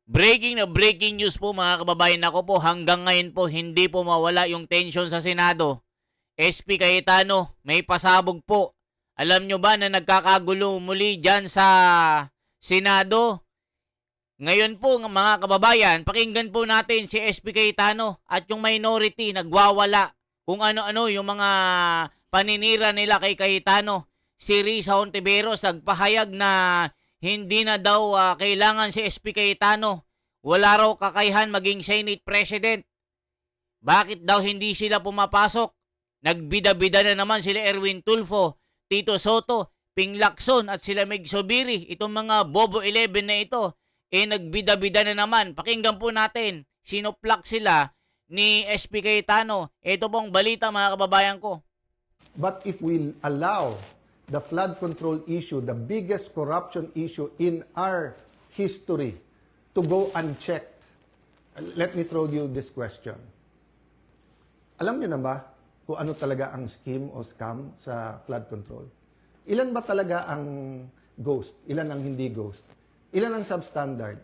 Breaking news po mga kababayan. Ako po hanggang ngayon po hindi po mawala yung tension sa Senado. SP Cayetano, may pasabog po. Alam nyo ba na nagkakagulo muli dyan sa Senado? Ngayon po mga kababayan, pakinggan po natin si SP Cayetano at yung minority nagwawala kung ano-ano yung mga paninira nila kay Cayetano. Si Risa Hontiveros nagpahayag na hindi na daw kailangan si SP Cayetano. Wala raw kakayahan maging Senate President. Bakit daw hindi sila pumapasok? Nagbida-bida na naman sila Erwin Tulfo, Tito Soto, Ping Lacson at sila Meg Zubiri. Itong mga Bobo 11 na ito, nagbida-bida na naman. Pakinggan po natin, sinoplak sila ni SP Cayetano. Ito pong balita mga kababayan ko. But if we allow the flood control issue, the biggest corruption issue in our history, to go unchecked, let me throw you this question. Alam niyo na ba kung ano talaga ang scheme o scam sa flood control? Ilan ba talaga ang ghost? Ilan ang hindi ghost? Ilan ang substandard?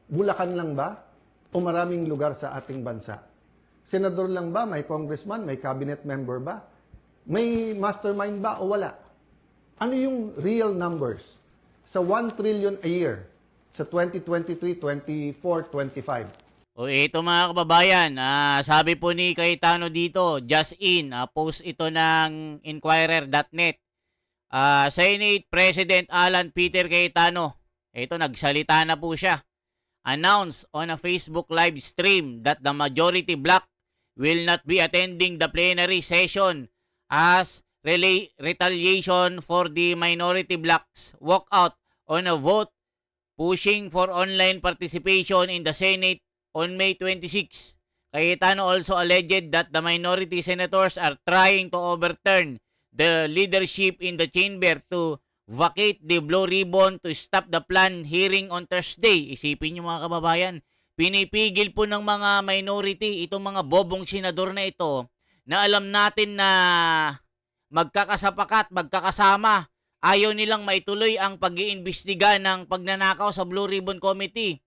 Bulacan lang ba? O maraming lugar sa ating bansa? Senador lang ba? May congressman? May cabinet member ba? May mastermind ba o wala? Ano yung real numbers? Sa 1 trillion a year, sa 2023, 24, 25. O ito mga kababayan, sabi po ni Cayetano dito, just in, post ito ng Inquirer.net. Senate President Alan Peter Cayetano, ito nagsalita na po siya, announced on a Facebook live stream that the majority bloc will not be attending the plenary session as retaliation for the minority bloc's walkout on a vote pushing for online participation in the Senate on May 26. Cayetano also alleged that the minority senators are trying to overturn the leadership in the chamber to vacate the blue ribbon to stop the planned hearing on Thursday. Isipin nyo mga kababayan, pinipigil po ng mga minority itong mga bobong senador na ito na alam natin na magkakasapakat, magkakasama. Ayaw nilang maituloy ang pag-iimbestiga ng pagnanakaw sa Blue Ribbon Committee.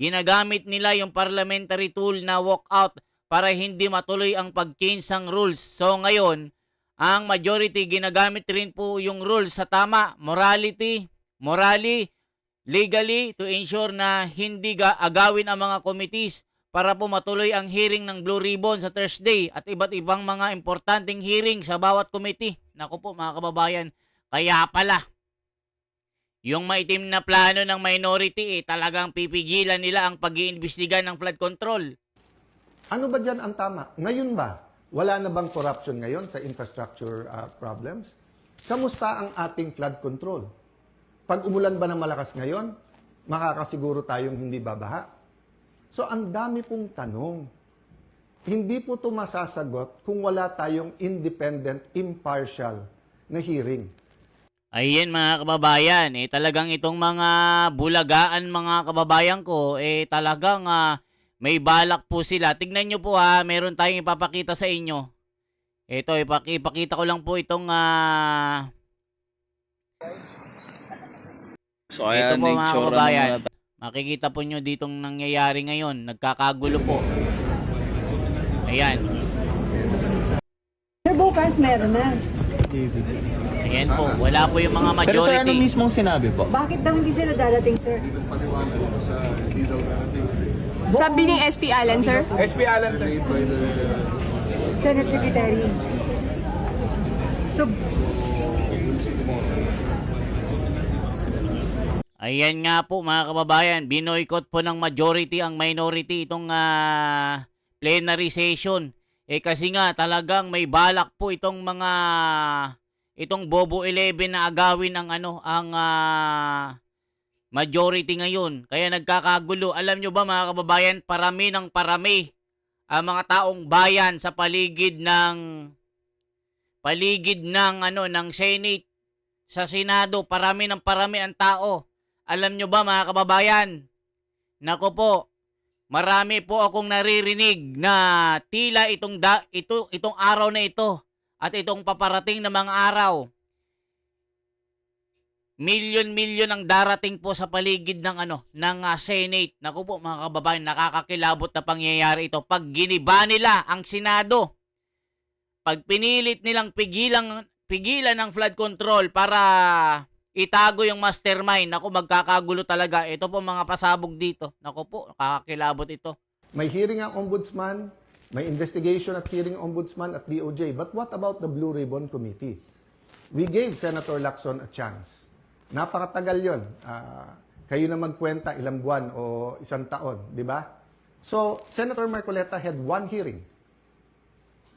Ginagamit nila yung parliamentary tool na walkout para hindi matuloy ang pag-change ng rules. So ngayon, ang majority ginagamit rin po yung rules sa tama, morally, legally to ensure na hindi agawin ang mga committees para po matuloy ang hearing ng Blue Ribbon sa Thursday at iba't ibang mga importanteng hearing sa bawat committee. Naku po mga kababayan, kaya pala, yung maitim na plano ng minority talagang pipigilan nila ang pag-iimbestiga ng flood control. Ano ba dyan ang tama? Ngayon ba? Wala na bang corruption ngayon sa infrastructure problems? Kamusta ang ating flood control? Pag umulan ba ng malakas ngayon, makakasiguro tayong hindi babaha? So ang dami pong tanong. Hindi po ito masasagot kung wala tayong independent, impartial na hearing. Ayan mga kababayan, talagang itong mga bulagaan mga kababayan ko, talagang may balak po sila. Tignan nyo po meron tayong ipapakita sa inyo. Ito, ipakita ko lang po itong So ayan, ito po mga kababayan. Makikita po nyo ditong nangyayari ngayon. Nagkakagulo po. Ayan. Sir, bukas meron na. Ayan po. Wala po yung mga majority. Pero sir, ano mismong sinabi po? Bakit daw hindi sila darating, sir? Sabi ni SP Alan, sir? SP Alan, sir. Senate Secretary. So, Ayan nga po mga kababayan, binoykot po ng majority ang minority itong plenary session. Kasi nga talagang may balak po itong Bobo 11 na agawin ang majority ngayon. Kaya nagkakagulo. Alam nyo ba mga kababayan, parami ng parami ang mga taong bayan sa paligid ng ng Senate, sa Senado, parami ng parami ang tao. Alam nyo ba mga kababayan? Nako po, marami po akong naririnig na tila itong araw na ito at itong paparating na mga araw, Milyon-milyon ang darating po sa paligid ng Senate. Naku po mga kababayan, nakakakilabot na pangyayari ito pag giniba nila ang Senado. Pag pinilit nilang pigilan ng flood control para itago yung mastermind, naku magkakagulo talaga. Ito po mga pasabog dito. Naku po, nakakakilabot ito. May hearing ang ombudsman, may investigation at hearing ang ombudsman at DOJ. But what about the Blue Ribbon Committee? We gave Senator Lacson a chance. Napakatagal yon. Kayo na magkwenta ilang buwan o isang taon, di ba? So, Senator Marcoleta had one hearing.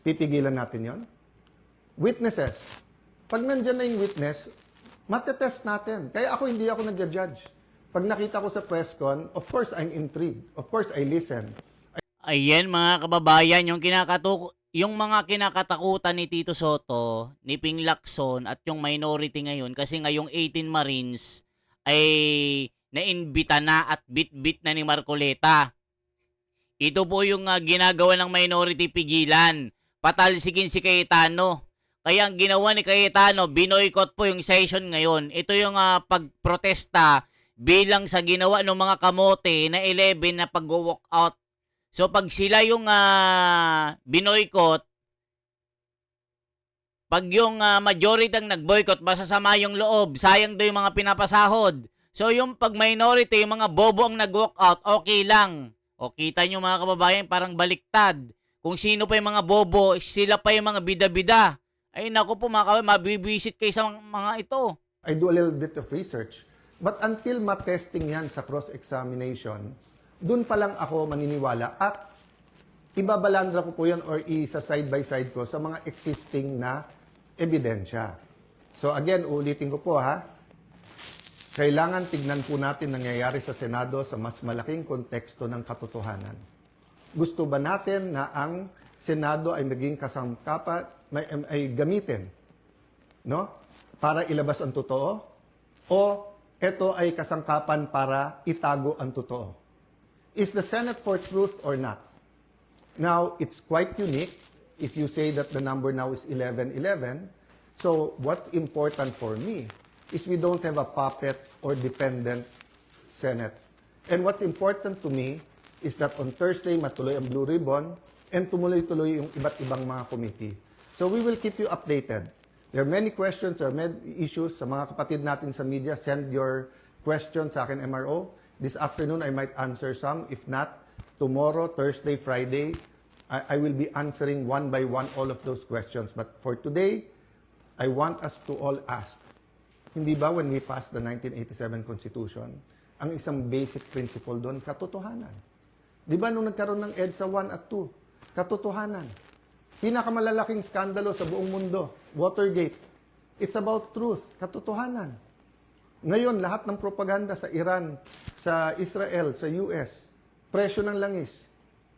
Pipigilan natin yon. Witnesses. Pag nandyan na yung witness, matetest natin. Kaya hindi ako nagja-judge. Pag nakita ko sa press con, of course I'm intrigued. Of course I listen. Ayan mga kababayan, yung mga kinakatakutan ni Tito Soto, ni Ping Lacson at yung minority ngayon kasi ngayong 18 Marines ay naimbita na at bit-bit na ni Marcoleta. Ito po yung ginagawa ng minority pigilan. Patalsikin si Cayetano. Kaya ang ginawa ni Cayetano, binoykot po yung session ngayon. Ito yung pagprotesta bilang sa ginawa ng mga kamote na 11 na pag-walk out. So pag sila yung binoykot, pag yung majority ang nag-boycott, masasama yung loob, sayang do yung mga pinapasahod. So yung pag minority, yung mga bobo ang nag-walk out, okay lang. O kita nyo mga kababayan, parang baliktad. Kung sino pa yung mga bobo, sila pa yung mga bida-bida. Ay naku po mga kababayan, mabibwisit kayo sa mga ito. I do a little bit of research. But until matesting yan sa cross-examination, doon pa lang ako maniniwala at ibabalandra ko po yan or isa side by side ko sa mga existing na ebidensya. So again, uulitin ko po ha, kailangan tignan po natin nangyayari sa Senado sa mas malaking konteksto ng katotohanan. Gusto ba natin na ang Senado ay maging kasangkapan, ay gamitin, no? Para ilabas ang totoo? O ito ay kasangkapan para itago ang totoo? Is the Senate for truth or not? Now, it's quite unique if you say that the number now is 11-11. So, what's important for me is we don't have a puppet or dependent Senate. And what's important to me is that on Thursday, matuloy ang Blue Ribbon and tumuloy-tuloy yung iba't ibang mga committee. So, we will keep you updated. There are many questions, there are many issues. Sa mga kapatid natin sa media, send your questions sa akin, MRO. This afternoon, I might answer some. If not, tomorrow, Thursday, Friday, I will be answering one by one all of those questions. But for today, I want us to all ask, hindi ba when we passed the 1987 Constitution, ang isang basic principle doon, katotohanan. Di ba nung nagkaroon ng EDSA 1 at 2, katotohanan. Pinakamalalaking skandalo sa buong mundo, Watergate. It's about truth, katotohanan. Ngayon, lahat ng propaganda sa Iran, sa Israel, sa US, presyo ng langis.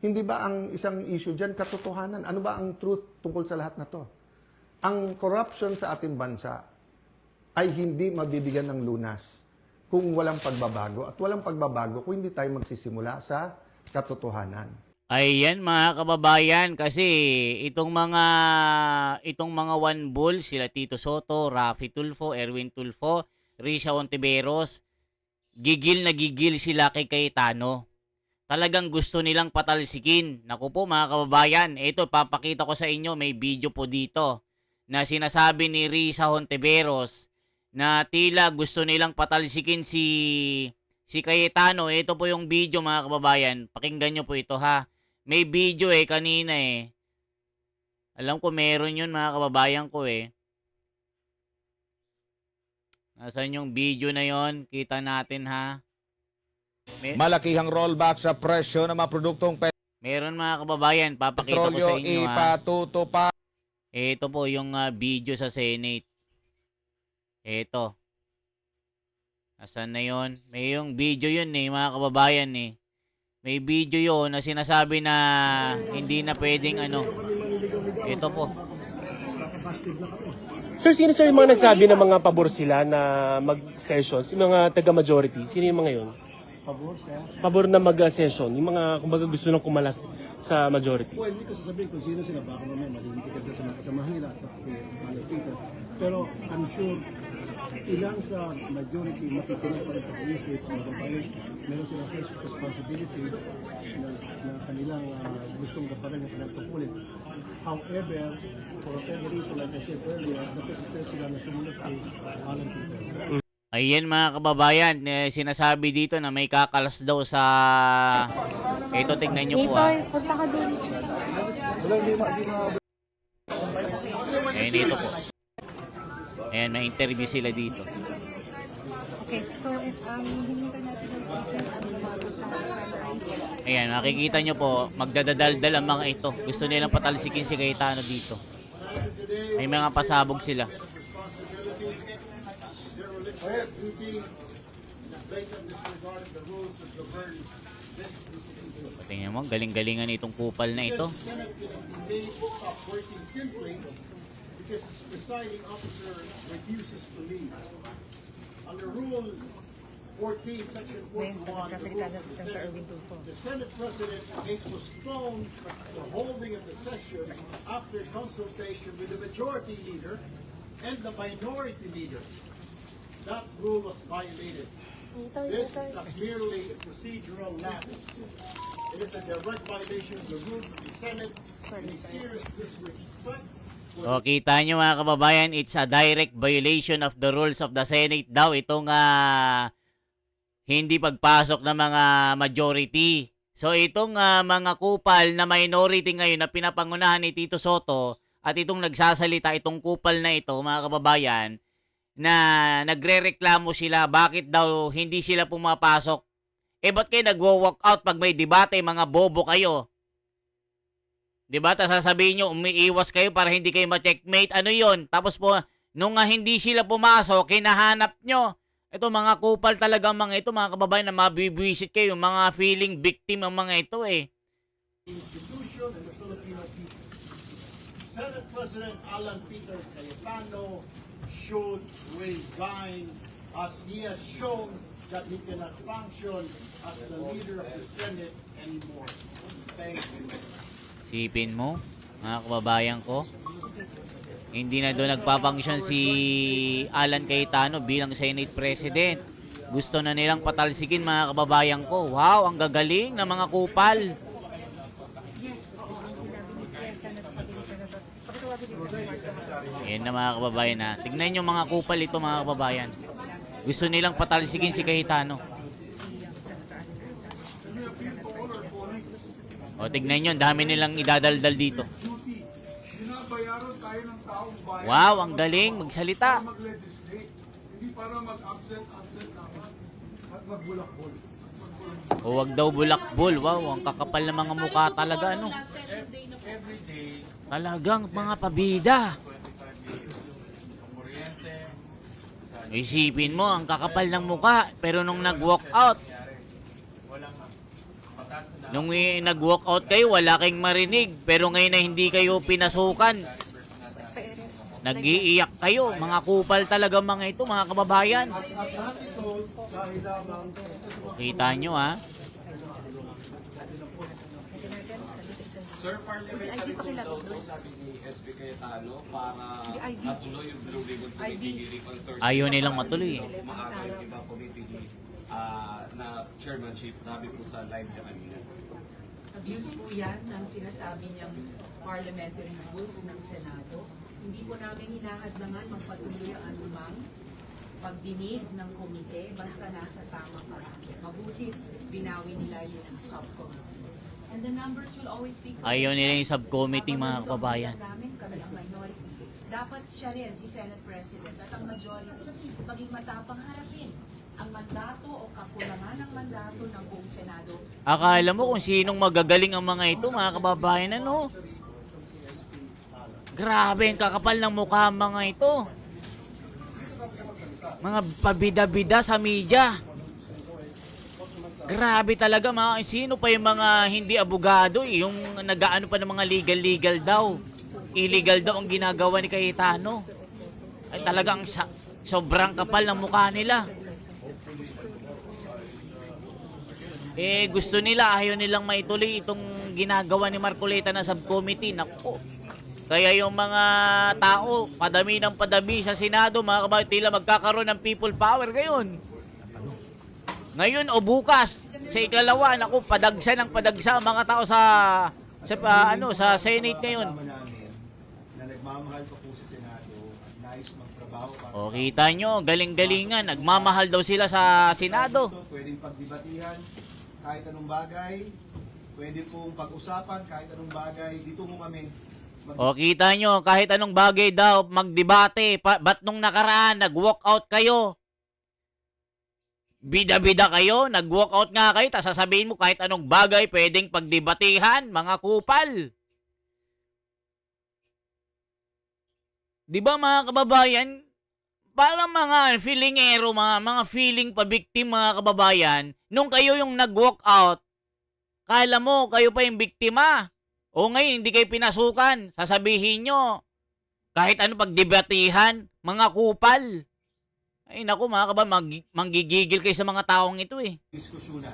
Hindi ba ang isang issue dyan, katotohanan? Ano ba ang truth tungkol sa lahat na to? Ang corruption sa ating bansa ay hindi mabibigyan ng lunas kung walang pagbabago. At walang pagbabago kung hindi tayo magsisimula sa katotohanan. Ayan mga kababayan, kasi itong mga one bull, sila Tito Soto, Raffy Tulfo, Erwin Tulfo, Risa Hontiveros, gigil na gigil sila kay Cayetano. Talagang gusto nilang patalsikin. Naku po mga kababayan, ito papakita ko sa inyo, may video po dito na sinasabi ni Risa Hontiveros na tila gusto nilang patalsikin si Cayetano. Ito po yung video mga kababayan, pakinggan nyo po ito ha. May video kanina Alam ko meron yun mga kababayan ko Nasaan yung video na yon? Kita natin ha. Malakihang rollback sa presyo ng mga produktong Meron mga kababayan, papakita ko petrolyo sa inyo ha. ipatutupad. Ito po yung video sa Senate. Ito. Nasaan na yon? May yung video yun mga kababayan May video yon na sinasabi na hindi na pwedeng Ito po. Sir, sino yung mga nagsabi na mga pabor sila na mag-sessions? Yung mga taga-majority, sino yung mga yun? Pabor, sir? Pabor na mag-session, yung mga kumbaga gusto nang kumalas sa majority. Well, hindi ko sasabihin kung sino sila. Baka naman malintikan sa mga kasamahan nila at sa malapitan. Pero I'm sure ilang sa majority makikinig pa rin sa isip, babae, meron silang sense of responsibility na kanilang gustong gampanan yung kanilang tungkulin. However, for whatever reason, like I said earlier, napipilitan sila na sumunod kay Alan Peter. Ayan mga kababayan, sinasabi dito na may kakalas daw sa... Ito, tignan nyo po ah. punta ka doon. Ayan dito po. Ayan, may interview sila dito. Okay, so hihinta natin yung Ayan, makikita nyo po, magdadaldal ang mga ito. Gusto nilang patalsikin si Cayetano dito. May mga pasabog sila. Tingnan mo, galing-galingan itong kupal na ito. Because the presiding officer refuses to leave. Under Rule 14, Section 41, the Senate President may postpone the holding of the session after consultation with the majority leader and the minority leader. That rule was violated. This is not merely a procedural lapse. It is a direct violation of the rules of the Senate and a serious disrespect. O, kita nyo mga kababayan, it's a direct violation of the rules of the Senate daw. Itong hindi pagpasok ng mga majority. So, itong mga kupal na minority ngayon na pinapangunahan ni Tito Soto at itong nagsasalita, itong kupal na ito, mga kababayan, na nagre-reklamo sila, bakit daw hindi sila pumapasok? Ba't kayo nagwo-walk out pag may debate, mga bobo kayo? Diba? Tapos sasabihin nyo, umiiwas kayo para hindi kayo ma-checkmate. Ano yon? Tapos po, nung hindi sila pumasok, hinahanap nyo. Ito, mga kupal talaga mga ito, mga kababayan, na mabibwisit kayo. Mga feeling victim ang mga ito eh. Institution and the Filipino people. Senate President Alan Peter Cayetano should resign as he has shown that he cannot function as the leader of the Senate anymore. Thank you. Sipin mo, mga kababayan ko. Hindi na doon nagpapunction si Alan Cayetano bilang Senate President. Gusto na nilang patalsikin, mga kababayan ko. Wow, ang gagaling ng mga kupal. Ayan na mga kababayan ha. Tignan nyo mga kupal ito mga kababayan. Gusto nilang patalsikin si Cayetano. O, tignan nyo, dami nilang idadaldal dito. Binabayaran tayo ng taong bayan. Wow, ang galing magsalita. Para mag-legislate. Hindi para mag-absent naman at magbulakbol. O, wag daw bulakbol. Wow, ang kakapal ng mga mukha talaga, ano. Talagang mga pabida. Isipin mo, ang kakapal ng mukha. Pero nung nag-walk out, nung nag-walk out kayo, wala kayong marinig. Pero ngayon na hindi kayo pinasukan, nag-iiyak kayo. Mga kupal talaga mga ito, mga kababayan. Kita nyo ha. Sir, parliamentary tool daw to, sabi ni SB Cayetano, para matuloy yung Blue Ribbon Committee on Thursday. Ayaw nilang matuloy eh. Maaga yung iba committee na chairmanship, sabi po sa live niya kanina. Abuse po yan ng sinasabi niyang parliamentary rules ng Senado. Hindi po namin hinahadlangan magpatuloy ang anumang pagdinig ng komite basta nasa tamang paraan. Mabuti, binawi nila yung subcommittee. And the numbers will always speak. Ayaw nila yung subcommittee mga kababayan. Kami ang minority. Dapat siya rin, si Senate President, at ang majority, maging matapang harapin ang mandato o kakulangan ng mandato ng buong Senado. Akala mo kung sinong magagaling ang mga ito, mga kababayan, ano? Grabe, ang kakapal ng mukha ang mga ito. Mga pabida-bida sa media. Grabe talaga, mga sino pa yung mga hindi abogado, yung nag-aano pa ng mga legal daw. Illegal daw ang ginagawa ni Cayetano. Ay talagang sobrang kapal ng mukha nila. Gusto nila, ayaw nilang maituloy itong ginagawa ni Marcoleta na subcommittee. Naku, Kaya yung mga tao, padami ng padami sa Senado, mga kababayan, tila magkakaroon ng people power ngayon. Ngayon o bukas, sa ikalawa, naku, padagsa ng padagsa ang mga tao sa Senate ngayon. Na nagmamahal pa po sa Senado, nais magtrabaho para O kita nyo, galing-galingan, nagmamahal daw sila sa Senado. pwedeng pagdebatihan kahit anong bagay, pwede pong pag-usapan kahit anong bagay. Dito mo kami O kita nyo, kahit anong bagay daw, magdebate. Ba't nung nakaraan, nag-walk out kayo? Bida-bida kayo, nag-walk out nga kayo, tapos sasabihin mo kahit anong bagay pwedeng pagdebatihan, mga kupal. Di ba mga kababayan, parang mga feelingero, mga feeling pa-victim mga kababayan, nung kayo yung nag-walk out, kala mo kayo pa yung biktima. O ngayon, hindi kayo pinasukan, sasabihin nyo, kahit ano pagdebatihan, mga kupal. Ay naku mga kababayan, manggigigil kayo sa mga taong ito eh. diskusyonan.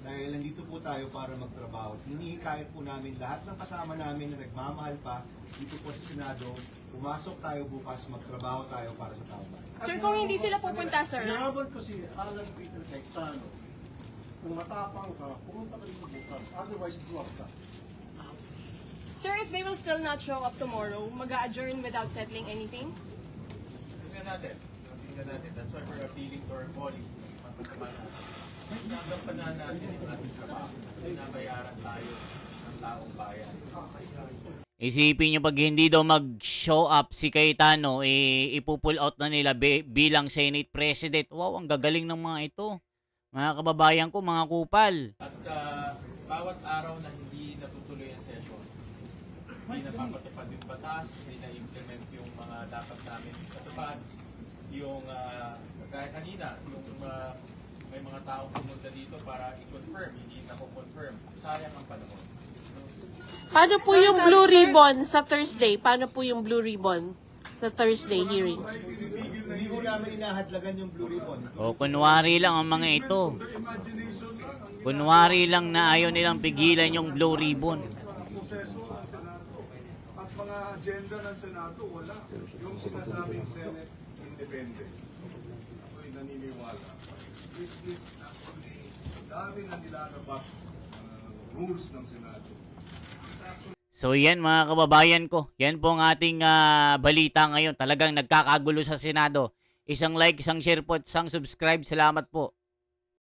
Dahil nandito po tayo para magtrabaho. Hinihikayat po namin lahat ng kasama namin na nagmamahal pa dito po sa Senado. Pumasok tayo bukas, magtrabaho tayo para sa tao. Sir, kung hindi sila pupunta, sir, Hinahabol ko si Alan Peter Cayetano. Kung matapang ka, pumunta ka dito bukas. Otherwise, drop ka. sir, if they will still not show up tomorrow, mag-a-adjourn without settling anything? Tingnan natin. That's why we're appealing to our colleagues. Nagampanan natin yung ating trabaho. Binabayaran tayo ng taong bayan. Isipin nyo pag hindi daw mag-show up si Cayetano, ipupull out na nila bilang Senate President. Wow, ang gagaling ng mga ito. Mga kababayan ko, mga kupal. At bawat araw na hindi natutuloy ang session, hindi napapatupad yung batas, hindi na-implement yung mga dapat namin patupad, yung kahit kanina, yung may mga taong pumunta dito para i-confirm, hindi na-confirm. Sayang ang panahon. Paano po yung Blue Ribbon sa Thursday? Paano po yung Blue Ribbon sa Thursday hearing? Hindi ko namin inahadlagan yung Blue Ribbon. O, kunwari lang ang mga ito. Kunwari lang na ayaw nilang pigilan yung Blue Ribbon. Ang proseso ng Senado at mga agenda ng Senado, wala. Yung sinasabing Senate independent. Ako'y naniniwala. This is actually, dami na nilalabas rules ng Senado. It's actually So yan mga kababayan ko, yan po ang ating balita ngayon. Talagang nagkakagulo sa Senado. Isang like, isang share po, isang subscribe. Salamat po.